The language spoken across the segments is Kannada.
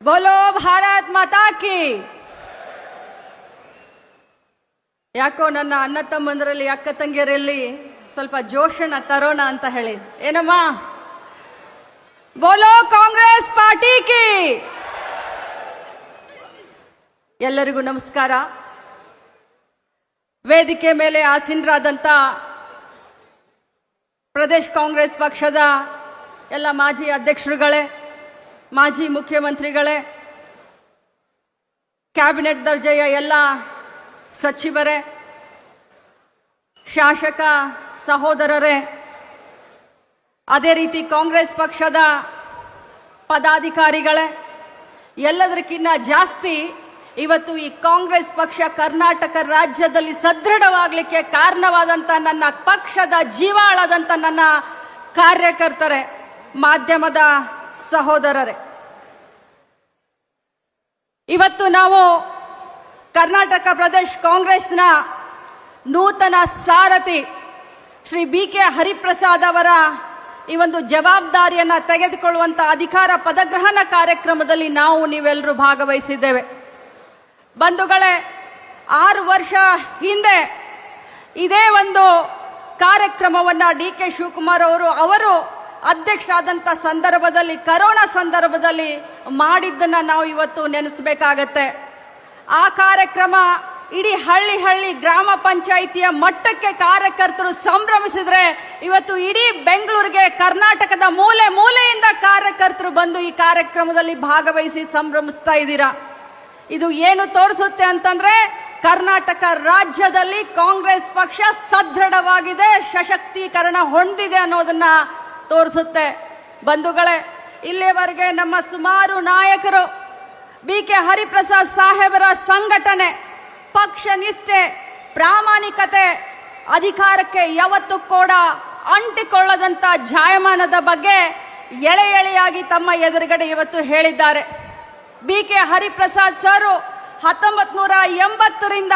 बोलो ಭಾರತ್ ಮಾತಾ ಕಿ. ಯಾಕೋ ನನ್ನ ಅಣ್ಣ ತಮ್ಮಂದರಲ್ಲಿ ಅಕ್ಕ ತಂಗಿಯರಲ್ಲಿ ಸ್ವಲ್ಪ ಜೋಶನ ತರೋಣ ಅಂತ ಹೇಳಿ. ಏನಮ್ಮ? ಬೋಲೋ ಕಾಂಗ್ರೆಸ್ ಪಾರ್ಟಿ ಕಿ. ಎಲ್ಲರಿಗೂ ನಮಸ್ಕಾರ. ವೇದಿಕೆ ಮೇಲೆ ಆಸೀನರಾದಂತ ಪ್ರದೇಶ ಕಾಂಗ್ರೆಸ್ ಪಕ್ಷದ ಎಲ್ಲ ಮಾಜಿ ಅಧ್ಯಕ್ಷರುಗಳೇ, ಮಾಜಿ ಮುಖ್ಯಮಂತ್ರಿಗಳೇ, ಕ್ಯಾಬಿನೆಟ್ ದರ್ಜೆಯ ಎಲ್ಲ ಸಚಿವರೇ, ಶಾಸಕ ಸಹೋದರರೇ, ಅದೇ ರೀತಿ ಕಾಂಗ್ರೆಸ್ ಪಕ್ಷದ ಪದಾಧಿಕಾರಿಗಳೇ, ಎಲ್ಲದಕ್ಕಿಂತ ಜಾಸ್ತಿ ಇವತ್ತು ಈ ಕಾಂಗ್ರೆಸ್ ಪಕ್ಷ ಕರ್ನಾಟಕ ರಾಜ್ಯದಲ್ಲಿ ಸದೃಢವಾಗಲಿಕ್ಕೆ ಕಾರಣವಾದಂಥ ನನ್ನ ಪಕ್ಷದ ಜೀವಾಳಾದಂಥ ನನ್ನ ಕಾರ್ಯಕರ್ತರೇ, ಮಾಧ್ಯಮದ ಸಹೋದರರೇ, ಇವತ್ತು ನಾವು ಕರ್ನಾಟಕ ಪ್ರದೇಶ ಕಾಂಗ್ರೆಸ್ನ ನೂತನ ಸಾರಥಿ ಶ್ರೀ ಬಿ.ಕೆ. ಹರಿಪ್ರಸಾದ್ ಅವರ ಈ ಒಂದು ಜವಾಬ್ದಾರಿಯನ್ನು ತೆಗೆದುಕೊಳ್ಳುವಂತ ಅಧಿಕಾರ ಪದಗ್ರಹಣ ಕಾರ್ಯಕ್ರಮದಲ್ಲಿ ನೀವೆಲ್ಲರೂ ಭಾಗವಹಿಸಿದ್ದೇವೆ. ಬಂಧುಗಳೇ, 6 ವರ್ಷ ಹಿಂದೆ ಇದೇ ಒಂದು ಕಾರ್ಯಕ್ರಮವನ್ನ ಡಿ.ಕೆ. ಶಿವಕುಮಾರ್ ಅವರು ಅಧ್ಯಕ್ಷರಾದಂಥ ಸಂದರ್ಭದಲ್ಲಿ, ಕರೋನಾ ಸಂದರ್ಭದಲ್ಲಿ ಮಾಡಿದ್ದನ್ನ ನಾವು ಇವತ್ತು ನೆನೆಸಬೇಕಾಗತ್ತೆ. ಆ ಕಾರ್ಯಕ್ರಮ ಇಡೀ ಹಳ್ಳಿ ಗ್ರಾಮ ಪಂಚಾಯಿತಿಯ ಮಟ್ಟಕ್ಕೆ ಕಾರ್ಯಕರ್ತರು ಸಂಭ್ರಮಿಸಿದ್ರೆ, ಇವತ್ತು ಇಡೀ ಬೆಂಗಳೂರಿಗೆ, ಕರ್ನಾಟಕದ ಮೂಲೆ ಮೂಲೆಯಿಂದ ಕಾರ್ಯಕರ್ತರು ಬಂದು ಈ ಕಾರ್ಯಕ್ರಮದಲ್ಲಿ ಭಾಗವಹಿಸಿ ಸಂಭ್ರಮಿಸ್ತಾ ಇದ್ದೀರಾ. ಇದು ಏನು ತೋರಿಸುತ್ತೆ ಅಂತಂದ್ರೆ, ಕರ್ನಾಟಕ ರಾಜ್ಯದಲ್ಲಿ ಕಾಂಗ್ರೆಸ್ ಪಕ್ಷ ಸದೃಢವಾಗಿದೆ, ಸಶಕ್ತೀಕರಣ ಹೊಂದಿದೆ ಅನ್ನೋದನ್ನ ತೋರಿಸುತ್ತೆ. ಬಂಧುಗಳೇ, ಇಲ್ಲಿಯವರೆಗೆ ನಮ್ಮ ಸುಮಾರು ನಾಯಕರು ಬಿ.ಕೆ. ಹರಿಪ್ರಸಾದ್ ಸಾಹೇಬರ ಸಂಘಟನೆ, ಪಕ್ಷ ನಿಷ್ಠೆ, ಪ್ರಾಮಾಣಿಕತೆ, ಅಧಿಕಾರಕ್ಕೆ ಯಾವತ್ತೂ ಕೂಡ ಅಂಟಿಕೊಳ್ಳದಂತ ಜಾಯಮಾನದ ಬಗ್ಗೆ ಎಳೆಯಾಗಿ ತಮ್ಮ ಎದುರುಗಡೆ ಇವತ್ತು ಹೇಳಿದ್ದಾರೆ. ಬಿ.ಕೆ. ಹರಿಪ್ರಸಾದ್ ಸರ್ 1980ರಿಂದ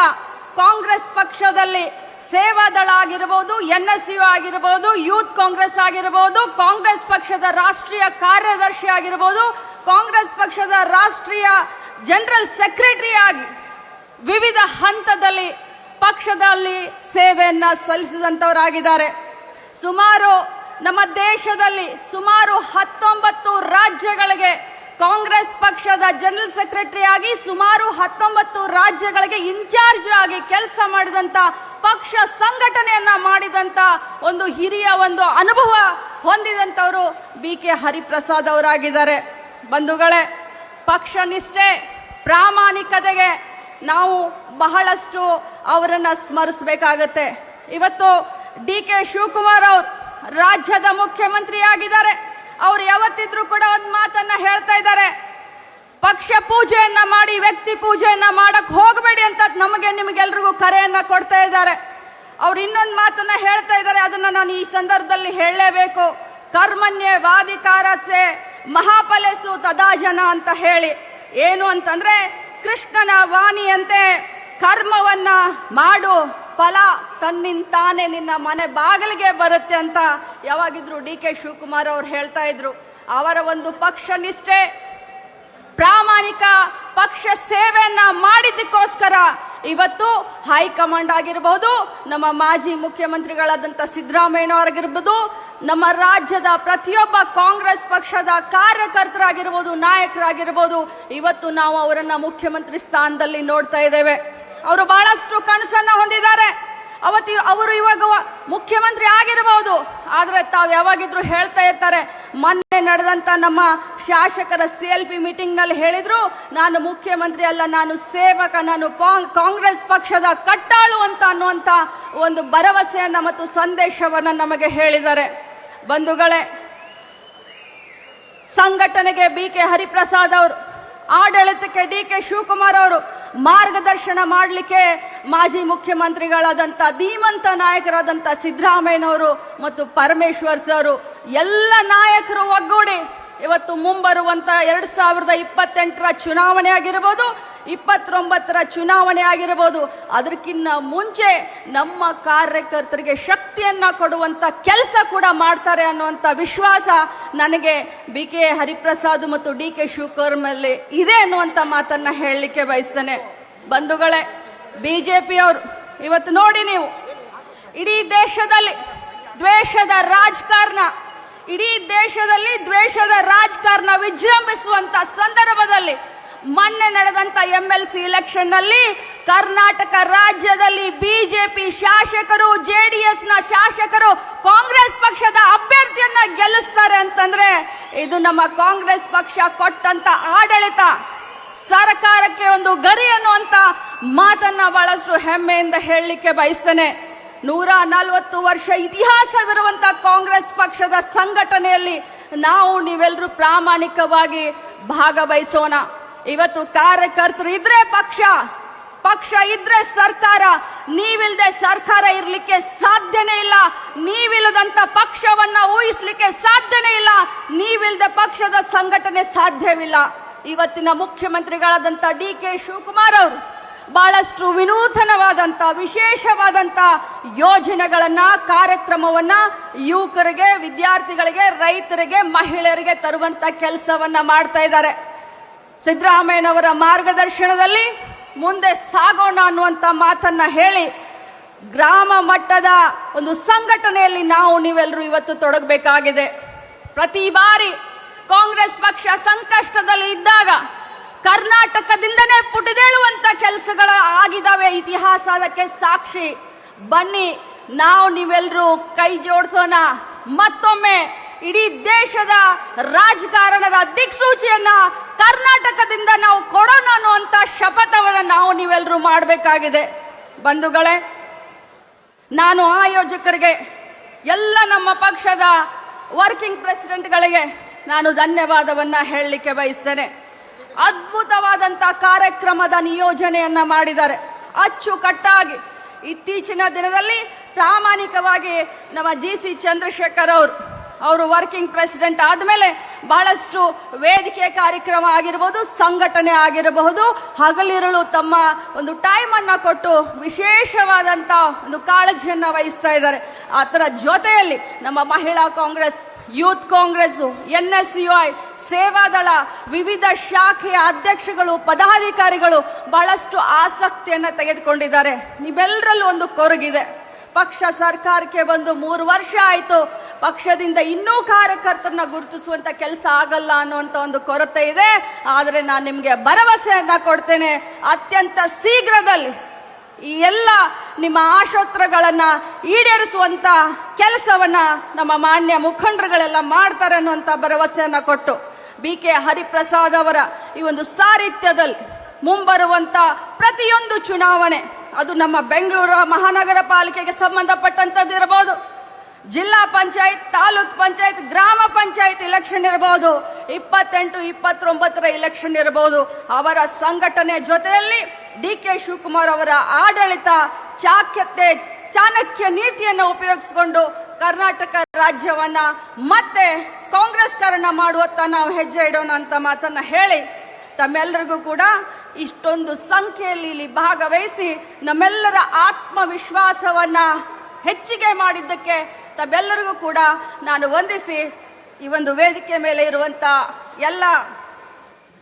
ಕಾಂಗ್ರೆಸ್ ಪಕ್ಷದಲ್ಲಿ ಸೇವಾದಳ ಆಗಿರಬಹುದು, NSU ಆಗಿರಬಹುದು, ಯೂತ್ ಕಾಂಗ್ರೆಸ್ ಆಗಿರಬಹುದು, ಕಾಂಗ್ರೆಸ್ ಪಕ್ಷದ ರಾಷ್ಟ್ರೀಯ ಕಾರ್ಯದರ್ಶಿ ಆಗಿರಬಹುದು, ಕಾಂಗ್ರೆಸ್ ಪಕ್ಷದ ರಾಷ್ಟ್ರೀಯ ಜನರಲ್ ಸೆಕ್ರೆಟರಿ ಆಗಿ ವಿವಿಧ ಹಂತದಲ್ಲಿ ಪಕ್ಷದಲ್ಲಿ ಸೇವೆಯನ್ನ ಸಲ್ಲಿಸಿದಂತವರಾಗಿದ್ದಾರೆ. ನಮ್ಮ ದೇಶದಲ್ಲಿ ಸುಮಾರು 19 ರಾಜ್ಯಗಳಿಗೆ ಕಾಂಗ್ರೆಸ್ ಪಕ್ಷದ ಜನರಲ್ ಸೆಕ್ರೆಟರಿ ಆಗಿ, ಸುಮಾರು 19 ರಾಜ್ಯಗಳಿಗೆ ಇನ್ಚಾರ್ಜ್ ಆಗಿ ಕೆಲಸ ಮಾಡಿದಂತ, ಪಕ್ಷ ಸಂಘಟನೆಯನ್ನ ಮಾಡಿದಂತ ಒಂದು ಹಿರಿಯ ಅನುಭವ ಹೊಂದಿದಂತವರು ಬಿ.ಕೆ. ಹರಿಪ್ರಸಾದ್ ಅವರಾಗಿದ್ದಾರೆ. ಬಂಧುಗಳೇ, ಪಕ್ಷ ನಿಷ್ಠೆ, ಪ್ರಾಮಾಣಿಕತೆಗೆ ನಾವು ಬಹಳಷ್ಟು ಅವರನ್ನ ಸ್ಮರಿಸಬೇಕಾಗತ್ತೆ. ಇವತ್ತು ಡಿ.ಕೆ. ಶಿವಕುಮಾರ್ ಅವರು ರಾಜ್ಯದ ಮುಖ್ಯಮಂತ್ರಿ ಆಗಿದ್ದಾರೆ. ಅವ್ರು ಯಾವತ್ತಿದ್ರು ಕೂಡ ಒಂದು ಮಾತನ್ನ ಹೇಳ್ತಾ ಇದ್ದಾರೆ, ಪಕ್ಷ ಪೂಜೆಯನ್ನ ಮಾಡಿ ವ್ಯಕ್ತಿ ಪೂಜೆಯನ್ನ ಮಾಡಕ್ ಹೋಗಬೇಡಿ ಅಂತ ನಿಮಗೆಲ್ರಿಗೂ ಕರೆಯನ್ನ ಕೊಡ್ತಾ ಇದ್ದಾರೆ. ಅವ್ರು ಇನ್ನೊಂದು ಮಾತನ್ನ ಹೇಳ್ತಾ ಇದ್ದಾರೆ, ಅದನ್ನ ನಾನು ಈ ಸಂದರ್ಭದಲ್ಲಿ ಹೇಳಲೇಬೇಕು. ಕರ್ಮಣ್ಯವಾಧಿಕಾರಸೆ ಮಹಾಫಲೇಸು ತದಾಜನ ಅಂತ ಹೇಳಿ, ಏನು ಅಂತಂದ್ರೆ, ಕೃಷ್ಣನ ವಾಣಿಯಂತೆ ಕರ್ಮವನ್ನ ಮಾಡು, ಫಲ ತನ್ನಿಂತಾನೆ ನಿನ್ನ ಮನೆ ಬಾಗಿಲಿಗೆ ಬರುತ್ತೆ ಅಂತ ಯಾವಾಗಿದ್ರು ಡಿ.ಕೆ. ಶಿವಕುಮಾರ್ ಅವರು ಹೇಳ್ತಾ ಇದ್ರು. ಅವರ ಪಕ್ಷ ನಿಷ್ಠೆ, ಪ್ರಾಮಾಣಿಕ ಪಕ್ಷ ಸೇವೆಯನ್ನ ಮಾಡಿದ್ದಕ್ಕೋಸ್ಕರ ಇವತ್ತು ಹೈಕಮಾಂಡ್ ಆಗಿರಬಹುದು, ನಮ್ಮ ಮಾಜಿ ಮುಖ್ಯಮಂತ್ರಿಗಳಾದಂಥ ಸಿದ್ದರಾಮಯ್ಯನವರಾಗಿರ್ಬೋದು, ನಮ್ಮ ರಾಜ್ಯದ ಪ್ರತಿಯೊಬ್ಬ ಕಾಂಗ್ರೆಸ್ ಪಕ್ಷದ ಕಾರ್ಯಕರ್ತರಾಗಿರ್ಬೋದು, ನಾಯಕರಾಗಿರ್ಬೋದು, ಇವತ್ತು ನಾವು ಅವರನ್ನ ಮುಖ್ಯಮಂತ್ರಿ ಸ್ಥಾನದಲ್ಲಿ ನೋಡ್ತಾ ಇದ್ದೇವೆ. ಅವರು ಬಹಳಷ್ಟು ಕನಸನ್ನ ಹೊಂದಿದ್ದಾರೆ. ಅವರು ಇವಾಗ ಮುಖ್ಯಮಂತ್ರಿ ಆಗಿರಬಹುದು, ಆದ್ರೆ ತಾವು ಯಾವಾಗಿದ್ರು ಹೇಳ್ತಾ ಇರ್ತಾರೆ, ಮೊನ್ನೆ ನಡೆದಂತ ನಮ್ಮ ಶಾಸಕರ CLP ಮೀಟಿಂಗ್ ನಲ್ಲಿ ಹೇಳಿದ್ರು, ನಾನು ಮುಖ್ಯಮಂತ್ರಿ ಅಲ್ಲ, ನಾನು ಸೇವಕ, ನಾನು ಕಾಂಗ್ರೆಸ್ ಪಕ್ಷದ ಕಟ್ಟಾಳು ಅಂತ ಅನ್ನುವಂತ ಒಂದು ಭರವಸೆಯನ್ನ ಮತ್ತು ಸಂದೇಶವನ್ನ ನಮಗೆ ಹೇಳಿದ್ದಾರೆ. ಬಂಧುಗಳೇ, ಸಂಘಟನೆಗೆ ಬಿ.ಕೆ. ಹರಿಪ್ರಸಾದ್ ಅವರು, ಆಡಳಿತಕ್ಕೆ ಡಿ.ಕೆ. ಶಿವಕುಮಾರ್ ಅವರು, ಮಾರ್ಗದರ್ಶನ ಮಾಡಲಿಕ್ಕೆ ಮಾಜಿ ಮುಖ್ಯಮಂತ್ರಿಗಳಾದಂಥ ಧೀಮಂತ ನಾಯಕರಾದಂಥ ಸಿದ್ದರಾಮಯ್ಯನವರು ಮತ್ತು ಪರಮೇಶ್ವರ್ ಸರ್, ಎಲ್ಲ ನಾಯಕರು ಒಗ್ಗೂಡಿ ಇವತ್ತು ಮುಂಬರುವಂತ 2028ರ ಚುನಾವಣೆ ಆಗಿರಬಹುದು, 29ರ ಚುನಾವಣೆ ಆಗಿರಬಹುದು, ಅದಕ್ಕಿಂತ ಮುಂಚೆ ನಮ್ಮ ಕಾರ್ಯಕರ್ತರಿಗೆ ಶಕ್ತಿಯನ್ನ ಕೊಡುವಂತ ಕೆಲಸ ಕೂಡ ಮಾಡ್ತಾರೆ ಅನ್ನುವಂಥ ವಿಶ್ವಾಸ ನನಗೆ ಬಿ ಕೆ ಹರಿಪ್ರಸಾದ್ ಮತ್ತು ಡಿ ಕೆ ಶಿವಕುಮಾರ್ ಮೇಲೆ ಇದೆ ಅನ್ನುವಂಥ ಮಾತನ್ನ ಹೇಳಲಿಕ್ಕೆ ಬಯಸ್ತೇನೆ. ಬಂಧುಗಳೇ, ಬಿಜೆಪಿಯವರು ಇವತ್ತು ನೋಡಿ, ನೀವು ಇಡೀ ದೇಶದಲ್ಲಿ ದ್ವೇಷದ ರಾಜಕಾರಣ, ಇಡೀ ದೇಶದಲ್ಲಿ ದ್ವೇಷದ ರಾಜಕಾರಣ ವಿಜೃಂಭಿಸುವಂತ ಸಂದರ್ಭದಲ್ಲಿ ಮೊನ್ನೆ ನಡೆದಂತ MLC ಎಲೆಕ್ಷನ್ ನಲ್ಲಿ ಕರ್ನಾಟಕ ರಾಜ್ಯದಲ್ಲಿ ಬಿಜೆಪಿ ಶಾಸಕರು, JDS-ನ ಶಾಸಕರು ಕಾಂಗ್ರೆಸ್ ಪಕ್ಷದ ಅಭ್ಯರ್ಥಿಯನ್ನ ಗೆಲ್ಲಿಸ್ತಾರೆ ಅಂತಂದ್ರೆ ಇದು ನಮ್ಮ ಕಾಂಗ್ರೆಸ್ ಪಕ್ಷ ಕೊಟ್ಟಂತ ಆಡಳಿತ, ಸರ್ಕಾರಕ್ಕೆ ಒಂದು ಗರಿ ಅನ್ನುವಂತ ಮಾತನ್ನ ಬಹಳಷ್ಟು ಹೆಮ್ಮೆಯಿಂದ ಹೇಳಲಿಕ್ಕೆ ಬಯಸ್ತೇನೆ. 140 ವರ್ಷ ಇತಿಹಾಸವಿರುವಂತ ಕಾಂಗ್ರೆಸ್ ಪಕ್ಷದ ಸಂಘಟನೆಯಲ್ಲಿ ನಾವು ನೀವೆಲ್ಲರೂ ಪ್ರಾಮಾಣಿಕವಾಗಿ ಭಾಗವಹಿಸೋಣ. ಇವತ್ತು ಕಾರ್ಯಕರ್ತರು ಇದ್ರೆ ಪಕ್ಷ, ಪಕ್ಷ ಇದ್ರೆ ಸರ್ಕಾರ, ನೀವಿಲ್ದೆ ಸರ್ಕಾರ ಇರ್ಲಿಕ್ಕೆ ಸಾಧ್ಯನೇ ಇಲ್ಲ. ನೀವಿಲ್ಲದಂತ ಪಕ್ಷವನ್ನ ಊಹಿಸ್ಲಿಕ್ಕೆ ಸಾಧ್ಯನೇ ಇಲ್ಲ. ನೀವಿಲ್ದೆ ಪಕ್ಷದ ಸಂಘಟನೆ ಸಾಧ್ಯವಿಲ್ಲ. ಇವತ್ತಿನ ಮುಖ್ಯಮಂತ್ರಿಗಳಾದಂತ ಡಿ ಕೆ ಶಿವಕುಮಾರ್ ಅವರು ಬಹಳಷ್ಟು ವಿನೂತನವಾದಂತ ವಿಶೇಷವಾದಂತ ಯೋಜನೆಗಳನ್ನ, ಕಾರ್ಯಕ್ರಮವನ್ನ ಯುವಕರಿಗೆ, ವಿದ್ಯಾರ್ಥಿಗಳಿಗೆ, ರೈತರಿಗೆ, ಮಹಿಳೆಯರಿಗೆ ತರುವಂತ ಕೆಲಸವನ್ನ ಮಾಡ್ತಾ ಇದ್ದಾರೆ. ಸಿದ್ದರಾಮಯ್ಯನವರ ಮಾರ್ಗದರ್ಶನದಲ್ಲಿ ಮುಂದೆ ಸಾಗೋಣ ಅನ್ನುವಂತ ಮಾತನ್ನ ಹೇಳಿ ಗ್ರಾಮ ಮಟ್ಟದ ಒಂದು ಸಂಘಟನೆಯಲ್ಲಿ ನಾವು ನೀವೆಲ್ಲರೂ ಇವತ್ತು ತೊಡಗಬೇಕಾಗಿದೆ. ಪ್ರತಿ ಬಾರಿ ಕಾಂಗ್ರೆಸ್ ಪಕ್ಷ ಸಂಕಷ್ಟದಲ್ಲಿ ಇದ್ದಾಗ ಕರ್ನಾಟಕದಿಂದನೇ ಪುಟಿದೇಳುವಂತ ಕೆಲಸಗಳು ಆಗಿದಾವೆ. ಇತಿಹಾಸ ಅದಕ್ಕೆ ಸಾಕ್ಷಿ. ಬನ್ನಿ, ನಾವು ನೀವೆಲ್ಲರೂ ಕೈ ಜೋಡಿಸೋಣ. ಮತ್ತೊಮ್ಮೆ ಇಡೀ ದೇಶದ ರಾಜಕಾರಣದ ದಿಕ್ಸೂಚಿಯನ್ನ ಕರ್ನಾಟಕದಿಂದ ನಾವು ಕೊಡೋಣ ಅನ್ನುವಂತ ಶಪಥವನ್ನ ನಾವು ನೀವೆಲ್ಲರೂ ಮಾಡಬೇಕಾಗಿದೆ. ಬಂಧುಗಳೇ, ನಾನು ಆಯೋಜಕರಿಗೆ, ಎಲ್ಲ ನಮ್ಮ ಪಕ್ಷದ ವರ್ಕಿಂಗ್ ಪ್ರೆಸಿಡೆಂಟ್ಗಳಿಗೆ ನಾನು ಧನ್ಯವಾದವನ್ನ ಹೇಳಲಿಕ್ಕೆ ಬಯಸ್ತೇನೆ. ಅದ್ಭುತವಾದಂತ ಕಾರ್ಯಕ್ರಮದ ನಿಯೋಜನೆಯನ್ನ ಮಾಡಿದ್ದಾರೆ ಅಚ್ಚುಕಟ್ಟಾಗಿ. ಇತ್ತೀಚಿನ ದಿನದಲ್ಲಿ ಪ್ರಾಮಾಣಿಕವಾಗಿ ನಮ್ಮ GC ಚಂದ್ರಶೇಖರ್ ಅವರು ವರ್ಕಿಂಗ್ ಪ್ರೆಸಿಡೆಂಟ್ ಆದಮೇಲೆ ಬಹಳಷ್ಟು ವೇದಿಕೆ ಕಾರ್ಯಕ್ರಮ ಆಗಿರಬಹುದು, ಸಂಘಟನೆ ಆಗಿರಬಹುದು, ಹಗಲಿರುಳು ತಮ್ಮ ಒಂದು ಟೈಮ್ ಅನ್ನ ಕೊಟ್ಟು ವಿಶೇಷವಾದಂತ ಒಂದು ಕಾಳಜಿಯನ್ನ ವಹಿಸ್ತಾ ಇದ್ದಾರೆ. ಅದರ ಜೊತೆಯಲ್ಲಿ ನಮ್ಮ ಮಹಿಳಾ ಕಾಂಗ್ರೆಸ್, ಯೂತ್ ಕಾಂಗ್ರೆಸ್, NSUI, ಸೇವಾದಳ ವಿವಿಧ ಶಾಖೆಯ ಅಧ್ಯಕ್ಷಗಳು, ಪದಾಧಿಕಾರಿಗಳು ಬಹಳಷ್ಟು ಆಸಕ್ತಿಯನ್ನ ತೆಗೆದುಕೊಂಡಿದ್ದಾರೆ. ನೀವೆಲ್ಲರಲ್ಲೂ ಒಂದು ಕೊರಗಿದೆ. ಪಕ್ಷ ಸರ್ಕಾರಕ್ಕೆ ಬಂದು 3 ವರ್ಷ ಆಯಿತು. ಪಕ್ಷದಿಂದ ಇನ್ನೂ ಕಾರ್ಯಕರ್ತರನ್ನ ಗುರುತಿಸುವಂತ ಕೆಲಸ ಆಗಲ್ಲ ಅನ್ನುವಂತ ಒಂದು ಕೊರತೆ ಇದೆ. ಆದರೆ ನಾನು ನಿಮಗೆ ಭರವಸೆಯನ್ನ ಕೊಡ್ತೇನೆ, ಅತ್ಯಂತ ಶೀಘ್ರದಲ್ಲಿ ಈ ಎಲ್ಲ ನಿಮ್ಮ ಆಶೋತ್ತರಗಳನ್ನ ಈಡೇರಿಸುವಂತ ಕೆಲಸವನ್ನ ನಮ್ಮ ಮಾನ್ಯ ಮುಖಂಡರುಗಳೆಲ್ಲ ಮಾಡ್ತಾರೆ ಅನ್ನುವಂತ ಭರವಸೆಯನ್ನ ಕೊಟ್ಟು ಬಿ ಕೆ ಹರಿಪ್ರಸಾದ್ ಅವರ ಈ ಒಂದು ಸಾರಥ್ಯದಲ್ಲಿ ಮುಂಬರುವಂತ ಪ್ರತಿಯೊಂದು ಚುನಾವಣೆ, ಅದು ನಮ್ಮ ಬೆಂಗಳೂರು ಮಹಾನಗರ ಪಾಲಿಕೆಗೆ ಸಂಬಂಧಪಟ್ಟಂತದ್ದಿರಬಹುದು, ಜಿಲ್ಲಾ ಪಂಚಾಯತ್, ತಾಲೂಕ್ ಪಂಚಾಯತ್, ಗ್ರಾಮ ಪಂಚಾಯತ್ ಇಲೆಕ್ಷನ್ ಇರಬಹುದು, 28, 29ರ ಇಲೆಕ್ಷನ್ ಇರಬಹುದು, ಅವರ ಸಂಘಟನೆ ಜೊತೆಯಲ್ಲಿ ಡಿ ಕೆ ಶಿವಕುಮಾರ್ ಅವರ ಆಡಳಿತ, ಚಾಣಕ್ಯ ನೀತಿಯನ್ನು ಉಪಯೋಗಿಸಿಕೊಂಡು ಕರ್ನಾಟಕ ರಾಜ್ಯವನ್ನ ಮತ್ತೆ ಕಾಂಗ್ರೆಸ್ಕರಣ ಮಾಡುವತ್ತ ನಾವು ಹೆಜ್ಜೆ ಇಡೋಣ ಅಂತ ಮಾತನ್ನ ಹೇಳಿ, ತಮ್ಮೆಲ್ಲರಿಗೂ ಕೂಡ ಇಷ್ಟೊಂದು ಸಂಖ್ಯೆಯಲ್ಲಿ ಇಲ್ಲಿ ಭಾಗವಹಿಸಿ ನಮ್ಮೆಲ್ಲರ ಆತ್ಮವಿಶ್ವಾಸವನ್ನ ಹೆಚ್ಚಿಗೆ ಮಾಡಿದ್ದಕ್ಕೆ ತಮ್ಮೆಲ್ಲರಿಗೂ ಕೂಡ ನಾನು ವಂದಿಸಿ, ಈ ಒಂದು ವೇದಿಕೆ ಮೇಲೆ ಇರುವಂತ ಎಲ್ಲ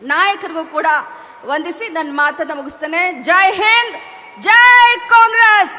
ನಾಯಕರಿಗೂ ಕೂಡ ವಂದಿಸಿ ನನ್ನ ಮಾತನ್ನ ಮುಗಿಸ್ತೇನೆ. ಜೈ ಹಿಂದ್, ಜೈ ಕಾಂಗ್ರೆಸ್.